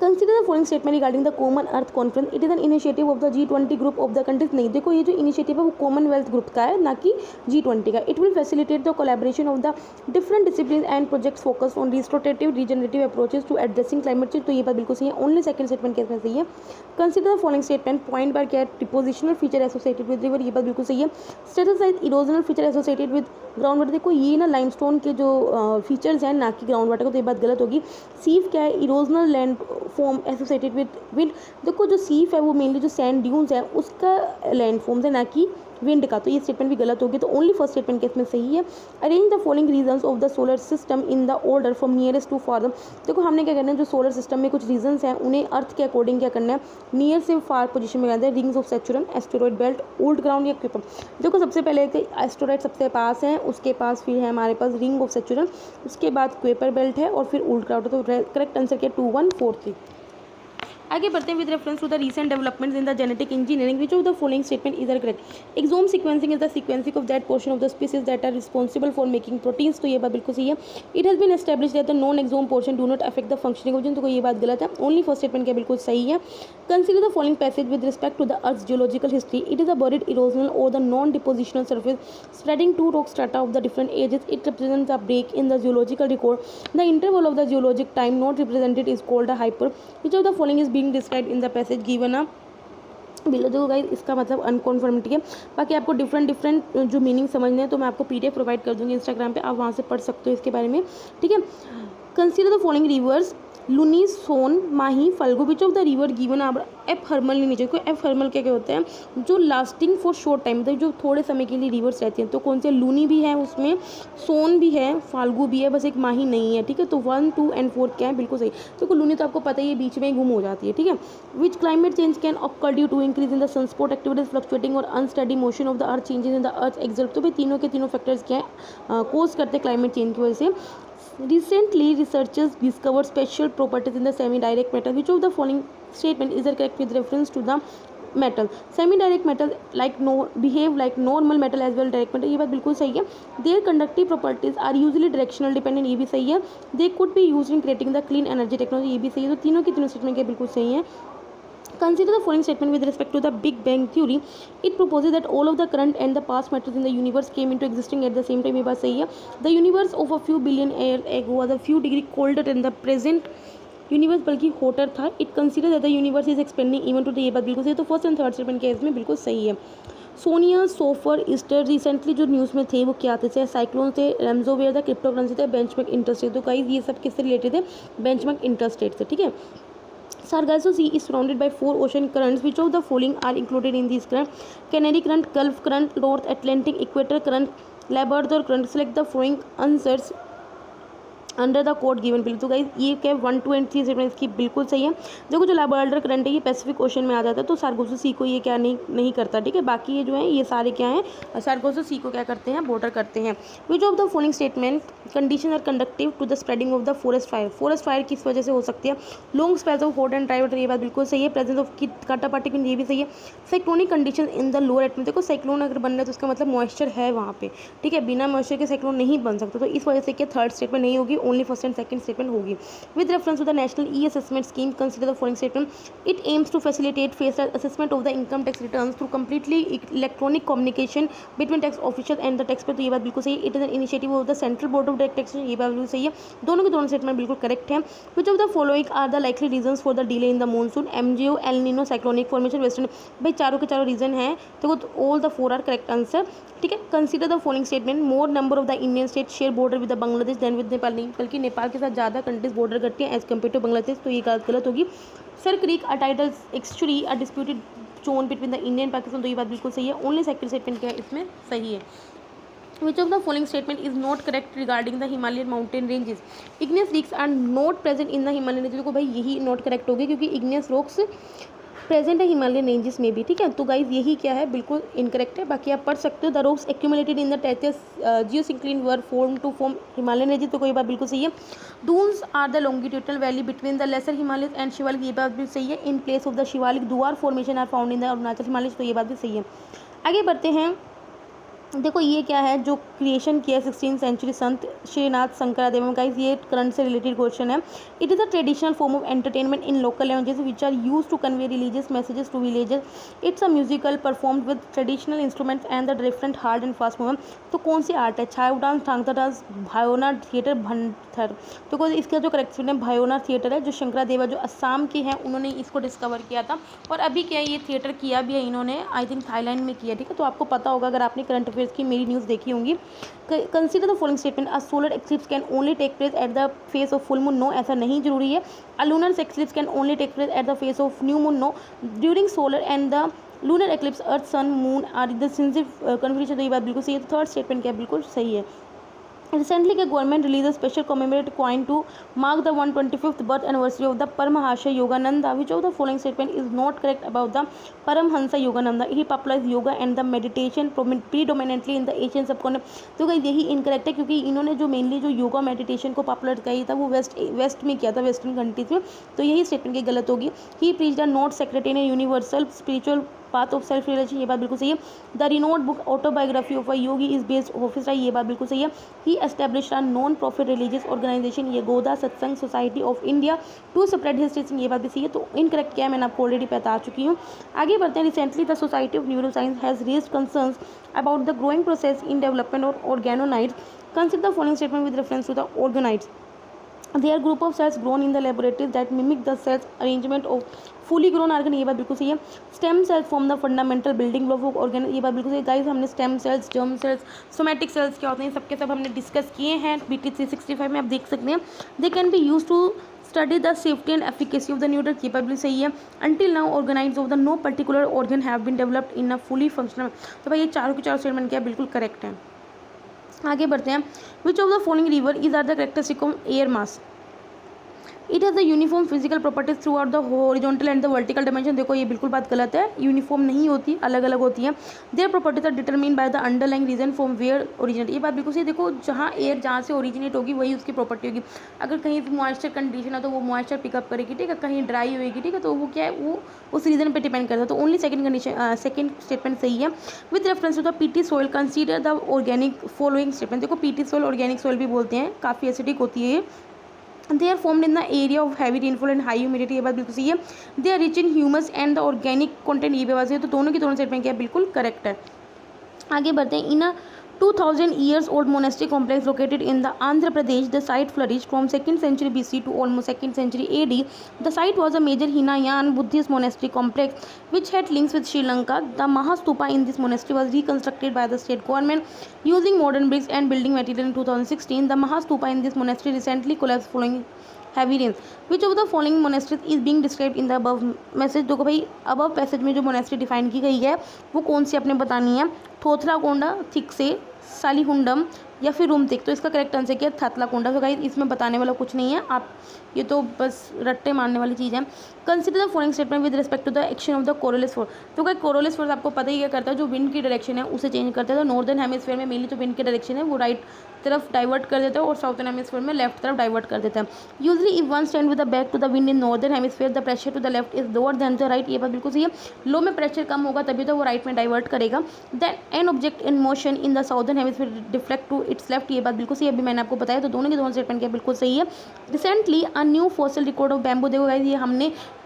Consider the following statement regarding the common earth conference. It is an initiative of the G20 group of the countries. नहीं, देखो ये जो इनिशिएटिव है वो कॉमनवेल्थ ग्रुप का है, ना कि G20 का। It will facilitate the collaboration of the different discipline and projects focus on restorative regenerative approaches to addressing climate change. तो ये बात बिल्कुल सही है। ओनली सेकंड स्टेटमेंट कैसे सही है? Consider the following statement point by क्या है? Depositional feature associated with river. ये बात बिल्कुल सही है। Status size erosional feature associated with ground water. देखो ये ना लाइमस्टोन के जो फीचर्स हैं, ना कि ग्राउंड वाटर को, तो ये बात गलत होगी। सीफ क्या है? Erosional land form associated with wind. देखो जो सीफ है वो मेनली जो सैंड ड्यून्स है उसका लैंड फॉर्म्स है, ना कि विंड का। तो ये स्टेटमेंट भी गलत होगी। तो ओनली फर्स्ट स्टेटमेंट केस में सही है। Arrange the following regions of the solar system in the order from nearest to farther. देखो हमने क्या करना है, जो सोलर सिस्टम में कुछ रीजन्स हैं उन्हें अर्थ के अकॉर्डिंग क्या करना है, नियर से फार पोजीशन में करना है। Rings of Saturn, asteroid belt, old ground या क्यूपर। देखो सबसे पहले एस्टेरॉइड सबसे पास है, उसके पास फिर है हमारे पास रिंग ऑफ सैचुरन, उसके बाद क्वेपर बेल्ट है और फिर ओल्ड ग्राउंड। तो करेक्ट आंसर क्या? 2 1 4 3। आगे बढ़ते हैं। With reference to the recent developments in the genetic engineering which of the following statement is correct? Exome sequencing is the sequencing of that portion of the species that are responsible for making proteins. तो ये बात बिल्कुल सही है। It has been established that the non exome portion do not affect the functioning of gene. तो ये बात गलत है। ओनली फर्स्ट स्टेटमेंट क्या बिल्कुल सही है। Consider the following passage with respect to the earth geological history. It is a buried erosional और the non depositional surface spreading two rock strata of the different ages. It represents a break in the geological record. The interval of the geologic time not represented is called a hyper. Which of the following is being described in the passage given a below? जो guys इसका मतलब अनकॉन्फर्मिटी है। बाकी आपको different जो meaning समझने हैं तो मैं आपको PDF प्रोवाइड कर दूंगी इंस्टाग्राम पे, आप वहाँ से पढ़ सकते हो इसके बारे में, ठीक है। Consider the following rivers Luni, Son, Mahi, Phalgu. Which of the river given are ephemeral नहीं नीचे। एफ हर्मल क्या क्या होते हैं? जो लास्टिंग फॉर शॉर्ट टाइम, मतलब जो थोड़े समय के लिए रिवर्स रहती हैं। तो कौन से? लूनी भी है उसमें, सोन भी है, फाल्गु भी है, बस एक माही नहीं है, ठीक है। तो 1 2 एंड 4 क्या है? बिल्कुल सही। तो लूनी तो आपको पता ही है बीच में गुम हो जाती है, ठीक है। Which climate change can occur due to increase in the sunspot activities fluctuating और unsteady motion of the earth changes in the earth axis. तो भाई तीनों के तीनों फैक्टर्स क्या है? कोज करते हैं क्लाइमेट चेंज की वजह से। Recently, researchers discovered special properties in the semi-direct metal. Which of the following statement is correct with reference to the metal? Semi-direct metal behave like normal metal as well direct metal. ये बात बिल्कुल सही है। Their conductive properties are usually directional dependent. ये भी सही है। They could be used in creating the clean energy technology. ये भी सही है। तो तीनों की तीनों स्टेटमेंट के बिल्कुल सही है। Consider the following statement with respect to the Big Bang theory. It proposes that all of the current and the past matters in the universe came into existing at the same time. ये बात सही है। The universe of a few billion years ago was a few degree colder than the present universe, बल्कि hotter था। It considers that the universe is expanding even today. ये बात बिल्कुल सही है। तो फर्स्ट एंड थर्ड स्टेटमेंट के इसमें बिल्कुल सही है। सोनिया, सोफर, ईस्टर रिसेंटली जो न्यूज़ में थे वो क्या थे? साइक्लोन थे, रेमजोवेयर था, क्रिप्टोकरेंसी थे, बेंचमार्क इंटरेस्ट रेट। तो गाइस ये सब किससे रिलेटेड है? बेंचमार्क इंटरेस्ट रेट से, ठीक है। Sargasso Sea is surrounded by 4 ocean currents. Which of the following are included in these currents? Canary Current, Gulf Current, North Atlantic Equator Current, Labrador Current. Select the following answers under the code given bill. तो guys ये क्या 1 2 and 3 statement इसकी बिल्कुल सही है। देखो जो लाब्राडोर current है ये पैसिफिक ओशन में आ जाता है, तो सार्गोसो सी को ये क्या नहीं करता, ठीक है। बाकी ये जो है ये सारे क्या हैं, सार्गोसो सी को क्या करते हैं? बॉर्डर करते हैं। Which of the following statement condition are conductive to the spreading of the forest fire? Forest fire किस वजह से हो सकती है? Long spells of hot and dry water. ये बात बिल्कुल सही है। प्रेजेंस ऑफ काटा पार्टिकल, ये भी सही है। Cyclonic condition in the lower atmosphere. देखो साइक्लोन अगर बन रहा है तो उसका मतलब मॉइस्चर है वहाँ पे, ठीक है। बिना मॉइस्चर के साइक्लोन नहीं बन सकता। तो इस वजह से क्या थर्ड स्टेटमेंट नहीं होगी। Only first and second statement होगी। With reference to the national e assessment scheme consider the following statement, it aims to facilitate faster assessment of the income tax returns through completely electronic communication between tax officer and the tax payer. तो ये बात बिल्कुल सही है। It is an initiative of the central board of direct taxation, ये बात बिल्कुल सही है। दोनों के दोनों स्टेटमेंट बिल्कुल करेक्ट है। Which of the following are the likely reasons for the delay in the monsoon, MJO, El Nino, cyclonic formation, western. भाई चारों के चारों रीजन है, देखो all the four are correct answer. ठीक है। Consider the following statement, more number of the Indian state share border with the Bangladesh than with Nepal. नहीं, बल्कि नेपाल के साथ ज़्यादा कंट्रीज बॉर्डर करती हैं एज कम्पेयर टू बांग्लादेश, तो ये बात गलत होगी। Sir creek a title actually a disputed zone between the Indian Pakistan, तो ये बात बिल्कुल सही है। ओनली सेकंड स्टेटमेंट क्या है इसमें सही है। Which of the following statement is not correct regarding the Himalayan mountain ranges? Igneous rocks are not present in the Himalayan ranges। देखो भाई यही नोट करेक्ट होगी क्योंकि igneous rocks प्रेजेंट है हिमालयन रेंजेस में भी। ठीक है, तो गाइज यही क्या है बिल्कुल इनकरेक्ट है। बाकी आप पढ़ सकते हो the rocks accumulated in the Tethys geosyncline were form to form Himalayan ranges, तो कोई बात बिल्कुल सही है। Duns are the longitudinal valley between the lesser Himalayas and Shivalik, ये बात भी सही है। In place of the Shivalik Duar formation are found in the Arunachal Himalayas, तो ये बात भी सही है। आगे बढ़ते हैं। देखो ये क्या है जो क्रिएशन किया 16th सेंचुरी संत श्रीनाथ शंकरादेव, गाइस ये करंट से रिलेटेड क्वेश्चन है। It is a traditional form of entertainment in local languages which are use to convey religious messages to villages. It's a musical performed with traditional instruments and the different hard and fast movement. तो कौन सी art है? Chhau dance, Thangta dance, Bhaona theatre, Bhanthar. तो कोई इसका जो correct है भायोना theatre है, जो शंकरादेवा जो असम के हैं उन्होंने इसको डिस्कवर किया था। और अभी क्या है ये थिएटर किया भी है इन्होंने, आई थिंक थाईलैंड में किया। ठीक है, तो आपको पता होगा अगर आपने करंट अफेयर्स की मेरी न्यूज़ देखी होंगी। Consider the following statement, a solar eclipse can only take place at the phase of full moon. No, ऐसा नहीं जरूरी है। A lunar eclipse can only take place at the phase of new moon. No, during solar and the lunar eclipse earth sun moon are the सिंसिव configuration, तो ये बात बिल्कुल सही है। थर्ड स्टेटमेंट क्या बिल्कुल सही है। Recently, the government released a special commemorative coin to mark the 125th birth anniversary of the Paramahasaya Yogananda. Which of the following statement is not correct about the Paramhansa Yogananda? He popularized yoga and the meditation predominantly in the Asian subcontinent. तो guys यही incorrect है क्योंकि इन्होंने जो mainly जो yoga meditation को popular किया था वो वेस्ट में किया था, वेस्टर्न कंट्रीज में, तो यही स्टेटमेंट की गलत होगी। He preached a not sectarian universal spiritual path of self realization, ये बात बिल्कुल सही है। The renowned book autobiography of a yogi is based office, ये बात बिल्कुल सही है। He established a non profit religious organization Yogoda Satsang society of India to spread his teaching, ये बात भी सही है। तो इनकरेक्ट क्या है मैंने आपको ऑलरेडी बता चुकी हूँ। आगे बढ़ते हैं। Recently the society of neuro science has raised concerns about the growing process in development of organoids. Consider the following statement with reference to the organoids. They are group of cells grown in the laboratories that mimic the cells arrangement of fully grown organ, ये बात बिल्कुल सही है। Stem cells form the fundamental building block of organ, ये बात बिल्कुल सही है। गाइस हमने stem cells, germ cells, somatic cells क्या होते हैं सबके सब हमने डिस्कस किए हैं BT 365 में, आप देख सकते हैं। They can be use to study the safety and efficacy of the new drug, ये बात भी सही है। Until now organise of the no particular organ have been developed in a fully functional, तो भाई ये चारों के चारों स्टेटमेंट क्या बिल्कुल करेक्ट है। आगे बढ़ते हैं। Which of the following river is are the characteristic of air mass? It has the uniform physical properties throughout the horizontal and the vertical dimension. देखो ये बिल्कुल बात गलत है, यूनिफॉर्म नहीं होती, अलग अलग होती है। Their properties are determine by the underlying region from where originate, ये बात बिल्कुल सही। देखो जहाँ एयर जहाँ से ओरिजिनेट होगी वही उसकी प्रॉपर्टी होगी। अगर कहीं मॉइस्चर कंडीशन है तो वो मॉइस्चर पिकअप करेगी, ठीक है। कहीं ड्राई होगी, ठीक है, तो वो क्या है वो उस रीजन पर डिपेंड करता है। तो only second condition second statement सही है। With reference to the peaty soil consider the organic following statement. देखो पीटी सोइल ऑर्गेनिक सोइल भी बोलते हैं, काफ़ी एसिडिक होती है ये। They are formed in the area of heavy rainfall and high humidity, ये बात बिल्कुल सही है। They are rich in humus and the organic content, ये भी बात सही है। तो दोनों की दोनों साइड में क्या बिल्कुल करेक्ट है। आगे बढ़ते हैं। इन अ 2000 years old monastery complex located in the Andhra Pradesh, the site flourished from 2nd century BC to almost 2nd century AD. The site was a major Hinayan Buddhist monastery complex which had links with Sri Lanka. The Mahastupa in this monastery was reconstructed by the state government using modern bricks and building material in 2016. The Mahastupa in this monastery recently collapsed following heavy rains. Which of the following monasteries is being described in the above message? देखो भाई above passage में जो monastery define की गई है वो कौन सी आपने बतानी है? थोथराकोंडा, थिकसे, सालीहुंडम या फिर रूमतिक। तो इसका करेक्ट आंसर क्या है? थातलाकोंडा। तो गाइस इसमें बताने वाला कुछ नहीं है, आप ये तो बस रट्टे मारने वाली चीज़ है। Consider the following statement with respect to the action of the Coriolis force. तो गाइस कोरोलिस फोर्स आपको पता ही क्या करता है, जो विंड की डायरेक्शन है उसे चेंज करता है। तो नॉर्दर्न हेमिस्फीयर में मेनली जो विंड की डायरेक्शन है वो राइट तरफ डाइवर्ट कर देता है और साउथर्न हेमिस्फीयर में लेफ्ट तरफ डाइवर्ट कर देता है। Usually if one stand with the back to the wind in northern hemisphere the pressure to the left is lower than the right, ये बात बिल्कुल सही है। लो में प्रेशर कम होगा तभी तो वो राइट में डाइवर्ट करेगा। Then an object in motion in the southern hemisphere deflect to its left, ये बात बिल्कुल सही है, अभी मैंने आपको बताया, तो दोनों के दोनों स्टेटमेंट क्या बिल्कुल सही है। Recently a new fossil record of bamboo, देखो गाइस ये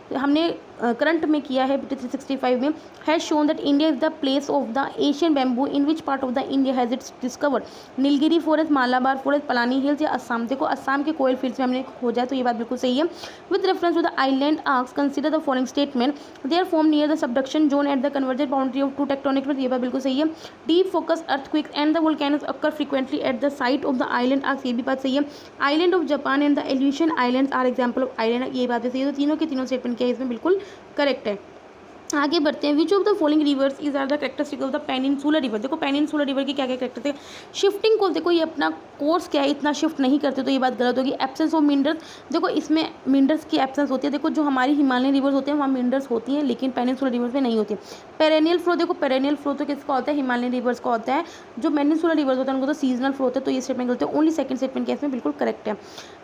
हमने करंट में किया है 365 में, has shown that India is the place of the Asian bamboo in which part of the India has its discovered, Nilgiri forest, Malabar forest, Palani hills या असम। देखो असम के कोयल फील्ड्स में हमने खोजा है, तो ये बात बिल्कुल सही है। With reference to the island arcs consider the following statement, they are form near the subduction zone at the convergent boundary of two tectonic plates, ये बात बिल्कुल सही है। Deep focus earthquakes and the volcanoes occur frequently at the site of the island arcs, ये भी बात सही है। Island of Japan and the Aleutian islands are example of island, ये बात भी सही है। तो तीनों के तीनों स्टेटमेंट क्या है इसमें बिल्कुल करेक्ट है। आगे बढ़ते हैं। Which of the following rivers is are the characteristic of the peninsular river, देखो पेनिनसुलर रिवर की क्या क्या कैरेक्टरिस्टिक है। शिफ्टिंग को देखो ये अपना कोर्स क्या है, इतना शिफ्ट नहीं करते, तो ये बात गलत होगी। एब्सेंस ऑफ मिनरल्स, देखो इसमें मिनरल्स की एब्सेंस होती है। देखो जो हमारी हिमालयन रिवर्स होते हैं वहाँ मिनरल्स होती हैं, लेकिन पेनिनसुलर रिवर्स में नहीं होती है। पेरेनियल फ्लो, देखो पेरेनियल फ्लो तो किसका होता है, हिमालयन रिवर्स का होता है। जो पेनिनसुलर रिवर्स होता है उनको तो सीजनल फ्लो होता है, तो ये स्टेटमेंट गलत है। ओनली सेकंड स्टेटमेंट क्या इसमें बिल्कुल करेक्ट है।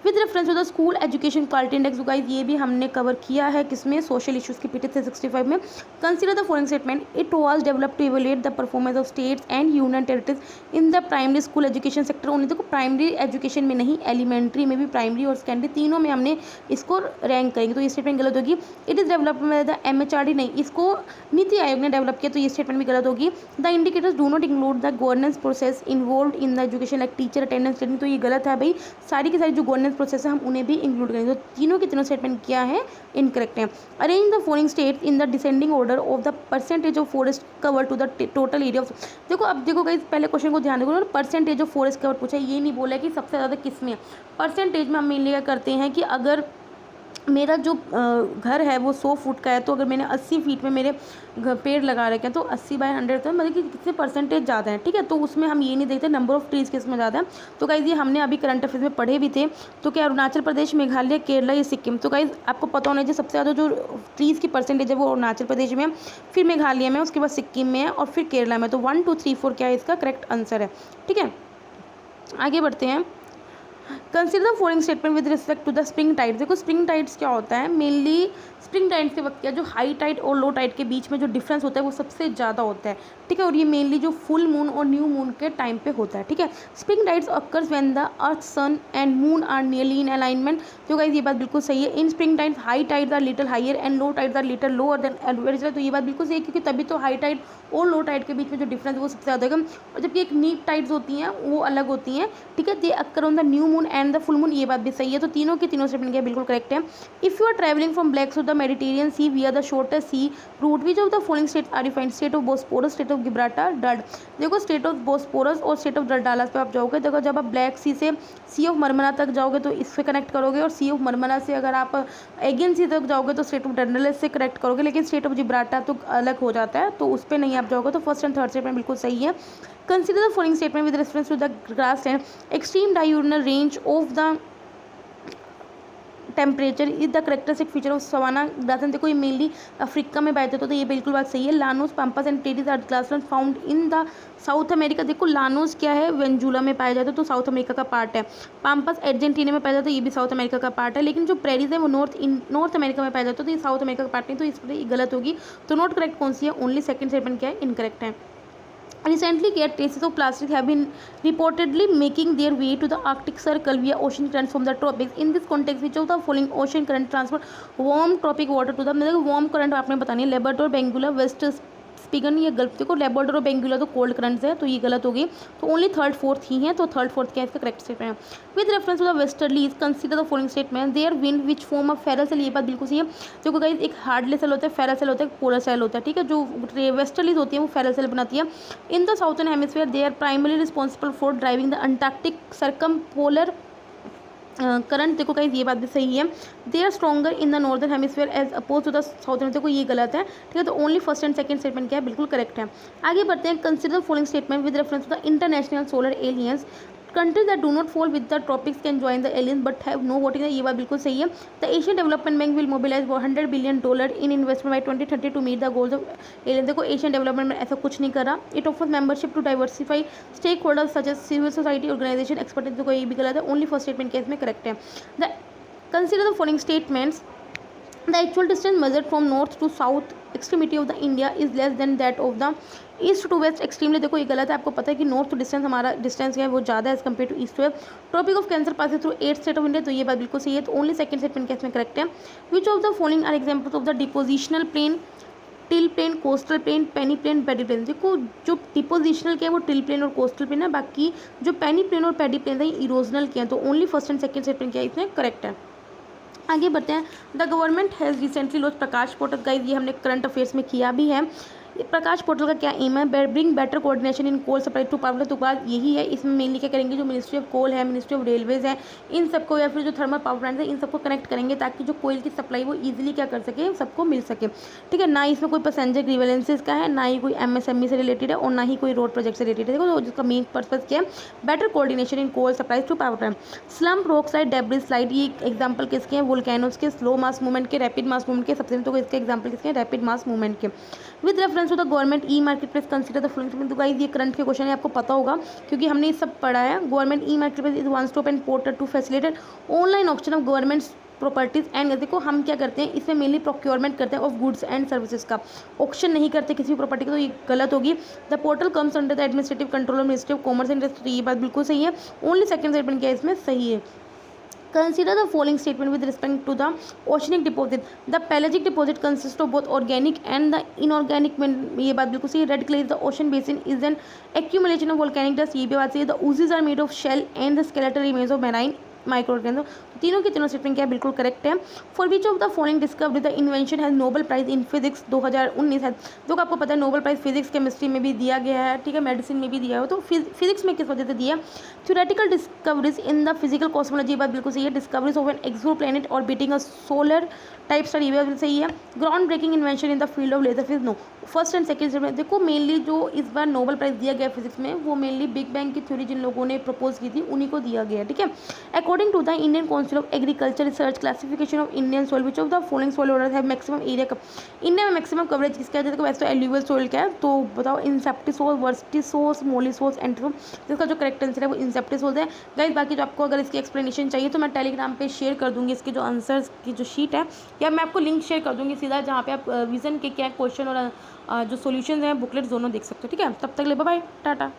With reference to the school education quality index, guys ये भी हमने कवर किया है किसमें, सोशल इश्यूज की PT 365 में। Consider the following statement, it was developed to evaluate the performance of states and union territories in the primary school education sector only. देखो primary education में नहीं, एलिमेंट्री में भी, प्राइमरी और सेकेंडरी तीनों में हमने इसको रैंक करेंगे, तो ये स्टेटमेंट गलत होगी। It is developed by the MHRD, नहीं, इसको नीति आयोग ने डेवलप किया, तो ये स्टेटमेंट भी गलत होगी। The indicators do not include the governance process involve in the education like teacher attendance training, तो ये गलत है भाई। सारी की सारी जो गवर्नेंस प्रोसेस है हम उन्हें भी इंक्लूड करेंगे, तो तीनों के तीनों स्टेटमेंट क्या है, इनकरेक्ट है। Arrange the following states in the descending order of the percentage of forest cover to the total area of, देखो अब देखो गाइस पहले क्वेश्चन को ध्यान देखो, परसेंटेज ऑफ फॉरेस्ट कवर पूछा है, ये नहीं बोला कि सबसे ज़्यादा किस में है। परसेंटेज में हम मेनली क्या करते हैं कि अगर मेरा जो घर है वो 100 फुट का है, तो अगर मैंने 80 फीट में मेरे पेड़ लगा रखे हैं, तो 80/100 तो मतलब कि कितने परसेंटेज ज़्यादा है, ठीक है। तो उसमें हम ये नहीं देखते नंबर ऑफ ट्रीज़ किस में ज़्यादा है। तो गाइज़ ये हमने अभी करंट अफेयर्स में पढ़े भी थे। तो क्या अरुणाचल प्रदेश, मेघालय, केरला या सिक्किम, तो गाइज़ आपको पता होना चाहिए सबसे ज़्यादा जो ट्रीज़ की परसेंटेज है वो अरुणाचल प्रदेश में है, फिर मेघालय में, उसके बाद सिक्किम में है और फिर केरला में। तो 1 2 3 4 क्या है इसका करेक्ट आंसर है, ठीक है। आगे बढ़ते हैं। Consider the following statement with respect to the spring tides, देखो स्प्रिंग टाइड्स क्या होता है, मेनली स्प्रिंग टाइड्स के वक्त क्या, जो हाई टाइड और लो टाइड के बीच में जो डिफरेंस होता है वो सबसे ज़्यादा होता है, ठीक है। और ये मेनली जो फुल मून और न्यू मून के टाइम पे होता है, ठीक है। Spring tides occurs when the earth, sun and moon are nearly in alignment, तो गाइस ये बात बिल्कुल सही है। In spring tides high tides are little higher and low tides are little lower than average, तो ये बात बिल्कुल सही है, क्योंकि तभी तो हाई टाइड और लो टाइड के बीच में जो डिफरेंस है वो सबसे ज़्यादा है। और जबकि एक नीप टाइड्स होती हैं वो अलग होती हैं, ठीक है। They occur on the new moon and the full moon, ये बात भी सही है। तो तीनों के तीनों स्टेटमेंट क्या बिल्कुल करेक्ट है। If you are travelling from black to the Mediterranean sea via the shortest sea route, which of the following strait are you find, strait of Bosphorus, strait of Gibraltar, डड, देखो strait of Bosphorus और strait of Dardanelles पे आप जाओगे, देखो जब आप black सी से सी ऑफ मरमरा तक जाओगे तो इससे कनेक्ट करोगे, और सी ऑफ मरमरा से अगर आप एगेन सी तक जाओगे तो स्टेट ऑफ डालास से कनेक्ट करोगे, लेकिन स्टेट ऑफ जिब्राल्टर तो अलग हो जाता है, तो उस पर नहीं आप जाओगे। तो फर्स्ट एंड थर्ड स्टेटमेंट बिल्कुल सही है। Consider the following statement with reference to the grassland, extreme diurnal range of the temperature is the characteristic feature of savanna grassland, देखो ये मेनली अफ्रीका में पाए जाते, तो ये बिल्कुल बात सही है। Llanos, pampas and terris are grassland found in the South America, देखो लानोस क्या है, वेंजुला में पाया जाता है, तो साउथ अमेरिका का पार्ट है। पाम्पस अर्जेंटीना में पाया जाता है, ये भी साउथ अमेरिका का पार्ट है। लेकिन जो प्रेरीज है वो नॉर्थ अमेरिका में पाया जाता है, तो ये साउथ अमेरिका का पार्ट नहीं, तो इस पर गलत होगी। तो नॉट करेक्ट कौन सी है, ओनली सेकंड स्टेटमेंट क्या है, इनकरेक्ट है। Recently, traces of plastic have been reportedly making their way to the Arctic Circle via ocean currents from the tropics. In this context, which of the following ocean current transport warm tropic water to the, मतलब warm current आपने बतानी है, Labrador, Benguela, waste स्पिगन, ये गलत, देखो Labrador और Benguela तो cold currents है, तो ये गलत होगी। तो ओनली थर्ड फोर्थ ही है, तो थर्ड फोर्थ क्या है इसका करेक्ट स्टेटमेंट है। With reference to the westerlies consider the following statement, their wind which form of Ferrel cell, ये बात बिल्कुल सही है। देखो गाइस एक हार्डली सेल होता है, फेरल सेल होता है, पोलर सेल होता है, ठीक है। जो वेस्टर्लीज होती है वो फेरल सेल बनाती है। In the southern hemisphere they are primary responsible for driving the Antarctic circumpolar current, देखो गाइस ये बात भी सही है। They are stronger in the northern hemisphere as oppose to the southern, देखो ये गलत है, ठीक है। तो only first and second statement क्या है, बिल्कुल करेक्ट है। आगे बढ़ते हैं। Consider following statement with reference to the International Solar Alliance, countries that do not fall with the tropics can join the alliance but have no voting, ये बात बिल्कुल सही है। The Asian Development Bank will mobilise $100 billion in investment by 2030 to meet the goals of alliance, देखो Asian development में ऐसा कुछ नहीं करा। It offers membership to diversify stakeholders such as civil society organisation expert, देखो ये भी गलत है। ओनली फर्स्ट स्टेटमेंट क्या इसमें करेक्ट है। The consider the following statements The actual distance measured from north to south extremity of the India is less than that of the east to west extremely. देखो ये गलत है, आपको पता है कि नॉर्थ टू डिस्टेंस हमारा डिस्टेंस है वो ज़्यादा है as compare to east to west. Tropic of Cancer pass through 8 state of India, तो ये बात बिल्कुल सही है। तो ओनली सेकंड स्टेटमेंट क्या इसमें करेक्ट है। Which of the following are examples of the depositional plain, till plain, coastal plain, peneplain, pediplain. देखो जो डिपोजिशनल के हैं वो टिल प्लेन और कोस्टल प्लेन है, बाकी जो पेनी प्लेन और पैडी प्लेन है ये इरोजनल के हैं। तो only first and second statement क्या है इसमें करेक्ट है। आगे बढ़ते हैं। The government has recently launch Prakash portal. Guys ये हमने करंट अफेयर्स में किया भी है। प्रकाश पोर्टल का क्या एम है, bring better coordination in coal supply to power. तो बात यही है, इसमें मेनली क्या करेंगे, जो मिनिस्ट्री ऑफ कोल है, मिनिस्ट्री ऑफ रेलवेज है, इन सबको या फिर जो थर्मल पावर प्लांट है इन सबको कनेक्ट करेंगे ताकि जो कोयल की सप्लाई वो इजीली क्या कर सके, सबको मिल सके। ठीक है, ना इसमें कोई पैसेंजर ग्रीवेंसेस का है, ना ही कोई एमएसएमई से रिलेटेड है और ना ही कोई रोड प्रोजेक्ट से रिलेटेड है। देखो जिसका मेन पर्पज क्या है, better coordination in coal supply to power plant. Slump rock slide, debris slide, ये एग्जाम्पल किसके हैं, वोल्केनोज के, स्लो मास मूवमेंट के, रैपिड मास मूवमेंट के। सबसे तो इसके एग्जाम्पल किसके हैं, रैपिड मास मूवमेंट के। With reference to the government e marketplace consider the following. तो गाइस ये करंट के क्वेश्चन है, आपको पता होगा क्योंकि हमने ये सब पढ़ा है। Government e marketplace is one stop end portal to facilitate online auction of government properties and. देखो हम क्या करते हैं, इसमें मेनली प्रोक्योरमेंट करते हैं ऑफ गुड्स एंड सर्विसेज का, ऑक्शन नहीं करते किसी प्रॉपर्टी का, तो ये गलत होगी। The portal comes under the administrative control of ministry of commerce and industry. ये बात बिल्कुल सही है। ओनली सेकंड स्टेटमेंट क्या है इसमें सही है। Consider the following statement with respect to the oceanic deposit. The pelagic deposit consists of both organic and the inorganic। ये बात बिल्कुल सही। Red clay is the ocean basin is an accumulation of volcanic dust। ये भी बात सही है। The oozes are made of shell and the skeletal remains of marine microorganism. तीनों के तीनों स्टेटमेंट क्या बिल्कुल करेक्ट है। For which of the following discovery the invention has Nobel prize in physics 2019 है। जो आपको पता है नोबेल प्राइज फिजिक्स केमिस्ट्री में भी दिया गया है, ठीक है, मेडिसिन में भी दिया है। तो फिजिक्स में किस वजह से दिया, theoretical discoveries in the physical cosmology. बात बिल्कुल सही है। Discoveries of an exoplanet orbiting a solar type study, ये बात सही है। Groundbreaking invention in the field of laser physics, no. First and second statement. देखो मेनली जो इस बार नोबेल प्राइज दिया गया फिजिक्स में वो मेनली बिग बैंग की थ्योरी जिन लोगों ने प्रपोज की थी उन्हीं को दिया गया, ठीक है। According to the Indian Council of Agriculture Research classification of Indian soil, which of the following soil order have maximum area cup. India में मैक्सिमम कवरेज किसका है, देखो वैसे तो एल्यूवियल सोइल का है, तो बताओ इंसेप्टिसोस, वर्टिसोस, मोलिसोस, एंट्रोम। जिसका जो करेक्ट आंसर है वो इंसेप्टिसोस है। गाइस बाकी जो आपको अगर इसकी एक्सप्लेनेशन चाहिए तो मैं टेलीग्राम पे शेयर कर दूंगी इसके जो आंसर्स की जो शीट है, या मैं आपको लिंक शेयर कर दूंगी सीधा, जहाँ पे आप विजन के क्या क्वेश्चन और जो सॉल्यूशंस हैं बुकलेट दोनों देख सकते हो, ठीक है। तब तक ले बाय बाय, टाटा।